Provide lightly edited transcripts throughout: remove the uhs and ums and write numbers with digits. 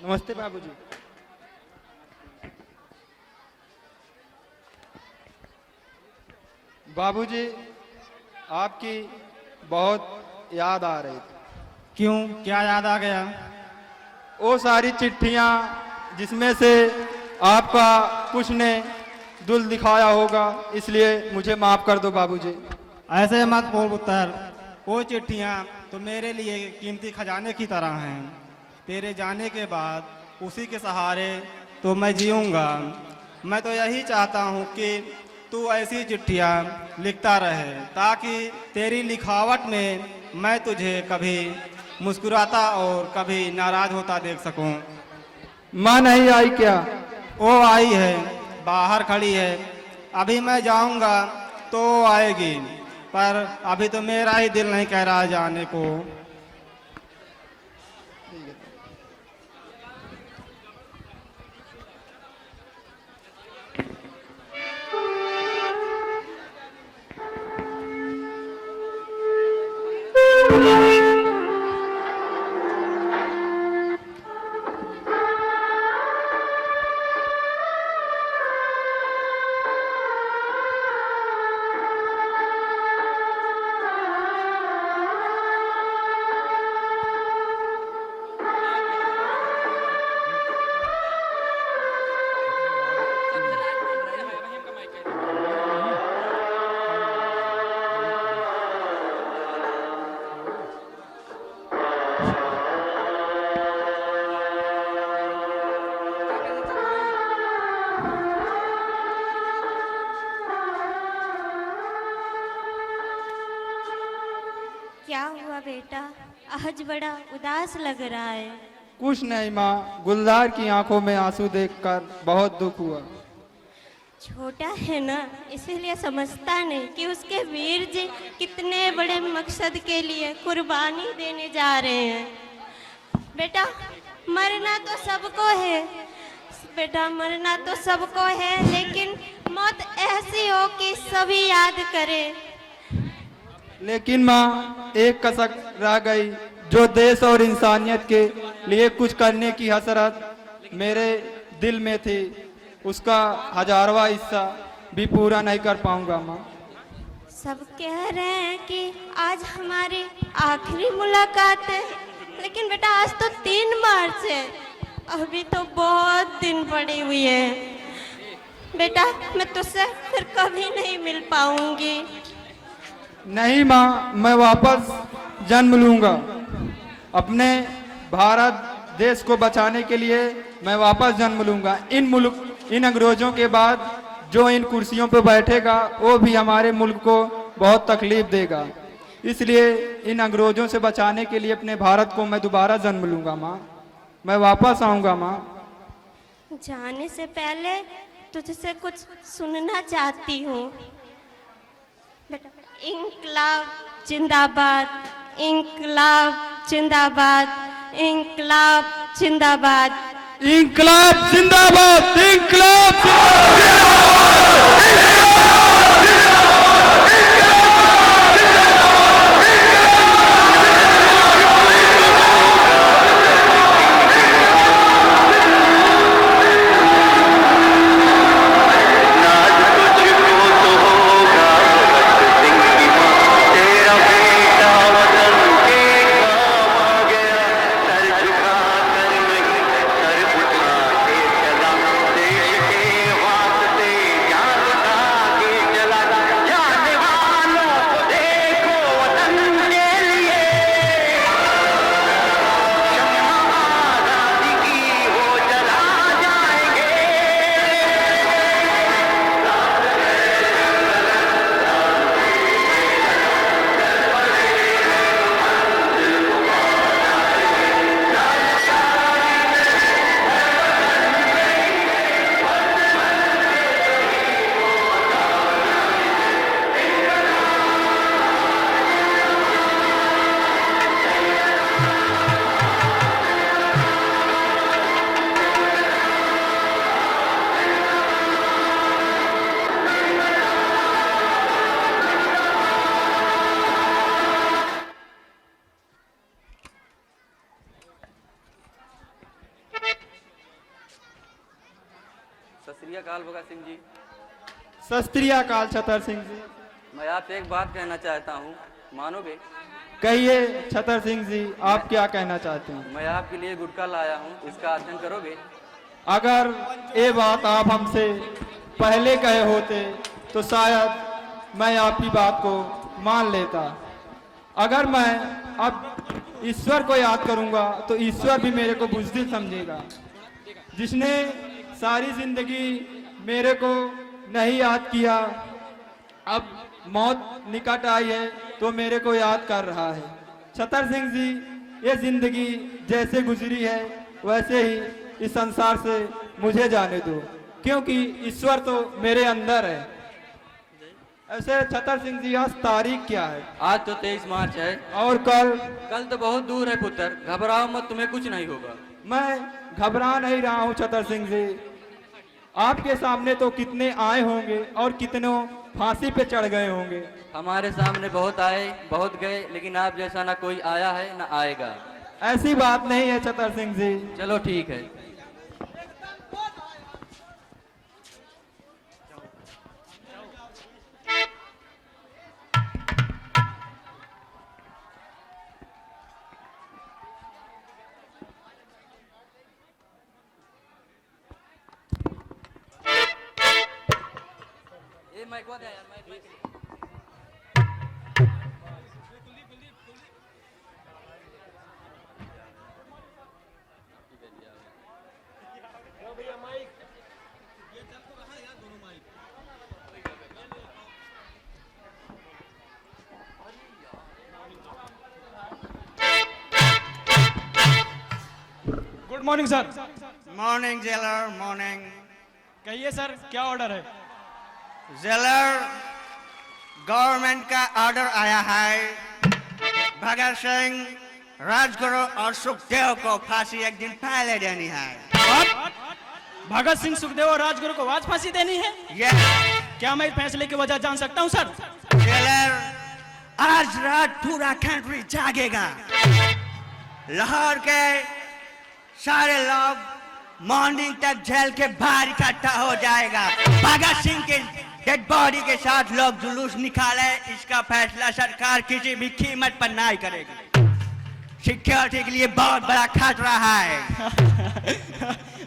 नमस्ते बाबूजी। बाबूजी, आपकी बहुत याद आ रही थी। क्यों, क्या याद आ गया? वो सारी चिट्ठियां जिसमें से आपका कुछ ने दिल दिखाया होगा, इसलिए मुझे माफ कर दो बाबूजी। ऐसे मत बोल पुत्र। वो चिट्ठियाँ तो मेरे लिए कीमती खजाने की तरह हैं। तेरे जाने के बाद उसी के सहारे तो मैं जीऊँगा। मैं तो यही चाहता हूँ कि तू ऐसी चिट्ठियाँ लिखता रहे ताकि तेरी लिखावट में मैं तुझे कभी मुस्कुराता और कभी नाराज होता देख सकूं। माँ नहीं आई क्या? वो आई है, बाहर खड़ी है। अभी मैं जाऊंगा तो वो आएगी, पर अभी तो मेरा ही दिल नहीं कह रहा जाने को। क्या हुआ बेटा? आज बड़ा उदास लग रहा है। कुछ नहीं माँ, गुलजार की आंखों में आंसू देखकर बहुत दुख हुआ। छोटा है ना, इसीलिए समझता नहीं कि उसके वीर जी कितने बड़े मकसद के लिए कुर्बानी देने जा रहे हैं। बेटा, मरना तो सबको है। बेटा, मरना तो सबको है, लेकिन मौत ऐसी हो कि सभी याद करें। लेकिन माँ, एक कसक रह गई, जो देश और इंसानियत के लिए कुछ करने की हसरत मेरे दिल में थी, उसका हजारवा हिस्सा भी पूरा नहीं कर पाऊंगा माँ। सब कह रहे हैं कि आज हमारी आखिरी मुलाकात है, लेकिन बेटा आज तो 3 मार्च है। अभी तो बहुत दिन पड़ी हुई है। बेटा, मैं तुझसे फिर कभी नहीं मिल पाऊंगी। नहीं माँ, मैं वापस जन्म लूंगा। अपने भारत देश को बचाने के लिए मैं वापस जन्म लूंगा। इन अंग्रेजों के बाद जो इन कुर्सियों पर बैठेगा, वो भी हमारे मुल्क को बहुत तकलीफ देगा। इसलिए इन अंग्रेजों से बचाने के लिए अपने भारत को मैं दोबारा जन्म लूंगा माँ। मैं वापस आऊंगा माँ। जाने से पहले तुझसे कुछ सुनना चाहती हूँ। बेटा, इंकलाब जिंदाबाद, इंकलाब जिंदाबाद, इंकलाब जिंदाबाद। इंकलाब जिंदाबाद, इंकलाब श्री अकाल भगत सिंह जी। सत श्री अकाल छतर सिंह जी। मैं आपसे एक बात कहना चाहता हूँ, मानोगे? कहिए छतर सिंह जी, आप क्या कहना चाहते हैं? मैं आपके लिए गुटखा लाया हूँ, इसका अध्ययन करोगे? अगर ये बात आप हमसे पहले कहे होते तो शायद मैं आपकी बात को मान लेता। अगर मैं अब ईश्वर को याद करूंगा तो ईश्वर भी मेरे को बुज़दिल समझेगा। जिसने सारी जिंदगी मेरे को नहीं याद किया, अब मौत निकट आई है तो मेरे को याद कर रहा है। छतर सिंह जी, ये जिंदगी जैसे गुजरी है वैसे ही इस संसार से मुझे जाने दो, क्योंकि ईश्वर तो मेरे अंदर है। ऐसे छतर सिंह जी, आज तारीख क्या है? आज तो 23 मार्च है। और कल? कल तो बहुत दूर है पुत्र, घबराओ मत, तुम्हें कुछ नहीं होगा। मैं घबरा नहीं रहा हूँ छतर सिंह जी। आपके सामने तो कितने आए होंगे और कितनों फांसी पे चढ़ गए होंगे। हमारे सामने बहुत आए बहुत गए, लेकिन आप जैसा ना कोई आया है ना आएगा। ऐसी बात नहीं है छतर सिंह जी। चलो ठीक है। ये माइक को दे यार, mike. Good morning sir. Morning jailer, morning. कहिए सर, क्या ऑर्डर है? जेलर, गवर्नमेंट का ऑर्डर आया है, भगत सिंह, राजगुरु और सुखदेव को फांसी एक दिन पहले देनी है। भगत सिंह, सुखदेव और राजगुरु को आज फांसी देनी है? यस। क्या मैं इस फैसले की वजह जान सकता हूं सर? जेलर, आज रात पूरा कंट्री जागेगा। लाहौर के सारे लोग मॉर्निंग तक जेल के बाहर इकट्ठा हो जाएगा। भगत सिंह के डेड बॉडी के साथ लोग जुलूस निकाले, इसका फैसला सरकार किसी भी कीमत पर नहीं करेगी। सिक्योरिटी के लिए बहुत बड़ा खतरा है।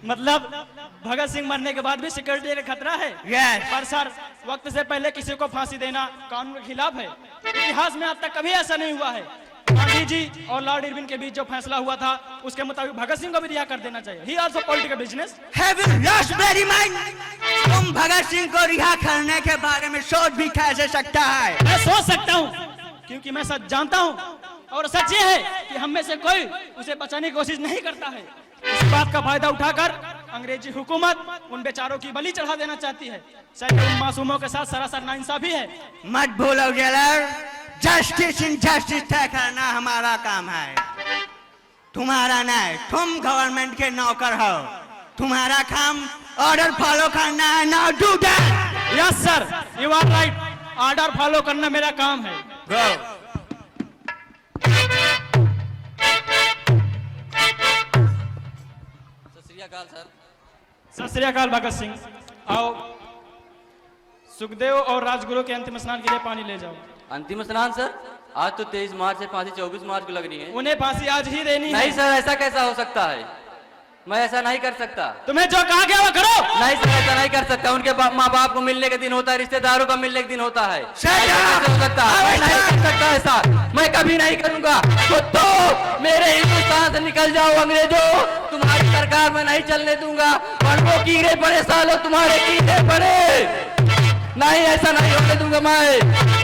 मतलब भगत सिंह मरने के बाद भी सिक्योरिटी का खतरा है? यस। पर सर, वक्त से पहले किसी को फांसी देना कानून के खिलाफ है। इतिहास में आज तक कभी ऐसा नहीं हुआ है। गांधी जी और लॉर्ड इरविन के बीच जो फैसला हुआ था उसके मुताबिक भगत सिंह को भी रिहा कर देना चाहिए। ही also political business. Have you lost very mind? तुम भगत सिंह को रिहा करने के बारे में सोच भी कैसे सकता है? मैं सोच सकता हूँ क्योंकि मैं सच जानता हूँ, और सच ये है कि हम में से कोई उसे बचाने की कोशिश नहीं करता है। इस बात का फायदा उठाकर अंग्रेजी हुकूमत उन बेचारों की बलि चढ़ा देना चाहती है। शायद उन मासूमों के साथ सरासर नाइंसाफी है। मत भूलो जेलर, जस्टिस इन जस्टिस तय करना हमारा काम है, तुम्हारा नहीं। तुम गवर्नमेंट के नौकर हो, तुम्हारा काम ऑर्डर फॉलो करना है। Now do that. Yes sir, you are right. Order follow करना मेरा काम है। गो। सत श्री अकाल सर। सत श्री अकाल भगत सिंह। आओ, सुखदेव और राजगुरु के अंतिम स्नान के लिए पानी ले जाओ। अंतिम स्नान सर? आज तो 23 मार्च है, फांसी 24 मार्च को लगनी है। उन्हें फांसी आज ही देनी है। नहीं सर, ऐसा कैसा हो सकता है? मैं ऐसा नहीं कर सकता। तुम्हें जो कहा गया वो करो। नहीं सर, ऐसा नहीं कर सकता। उनके माँ बाप को मिलने के दिन होता है, रिश्तेदारों का मिलने के दिन होता है। ऐसा कैसे हो सकता है? मैं नहीं कर सकता ऐसा, मैं कभी नहीं करूंगा। तो मेरे हिंदुस्तान से निकल जाओ अंग्रेजों, तुम्हारी सरकार में नहीं चलने दूंगा। वो कीड़े पड़े सालों, तुम्हारे कीड़े पड़े। नहीं, ऐसा नहीं होने दूंगा मैं।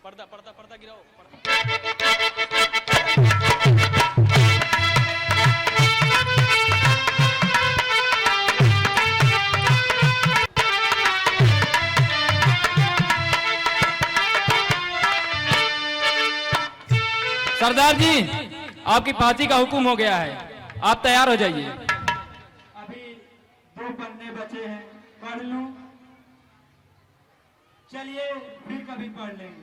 पर्दा पर्दा पर्दा गिराओ। सरदार जी, आपकी फांसी का हुक्म हो गया है, आप तैयार हो जाइए। अभी 2 पन्ने बचे हैं, पढ़ लूं? चलिए फिर कभी पढ़ लेंगे।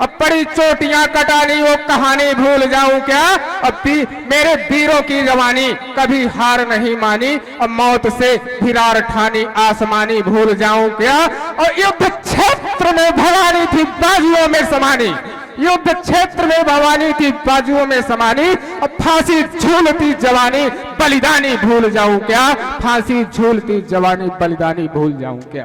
अब बड़ी चोटियां कटानी वो कहानी भूल जाऊं क्या? अब भी मेरे वीरों की जवानी कभी हार नहीं मानी, अब मौत से फिरार ठानी आसमानी भूल जाऊं क्या? और युद्ध क्षेत्र में भवानी थी बाजुओं में समानी, युद्ध क्षेत्र में भवानी थी बाजुओं में समानी, अब फांसी झूलती जवानी बलिदानी भूल जाऊं क्या? फांसी झूलती जवानी बलिदानी भूल जाऊं क्या?